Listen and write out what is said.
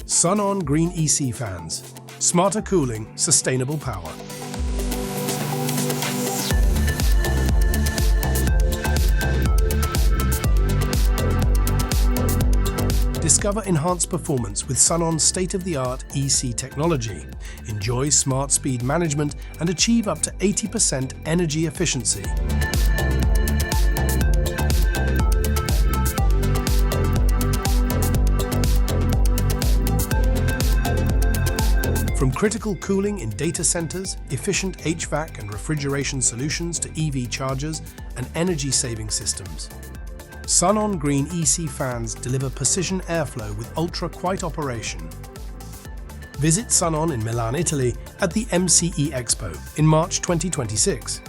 SUNON Green EC Fans. Smarter cooling, sustainable power. Discover enhanced performance with SUNON's state-of-the-art EC technology. Enjoy smart speed management and achieve up to 80% energy efficiency. From critical cooling in data centers, efficient HVAC and refrigeration solutions to EV chargers and energy-saving systems, SUNON Green EC fans deliver precision airflow with ultra-quiet operation. Visit SUNON in Milan, Italy at the MCE Expo in March 2026.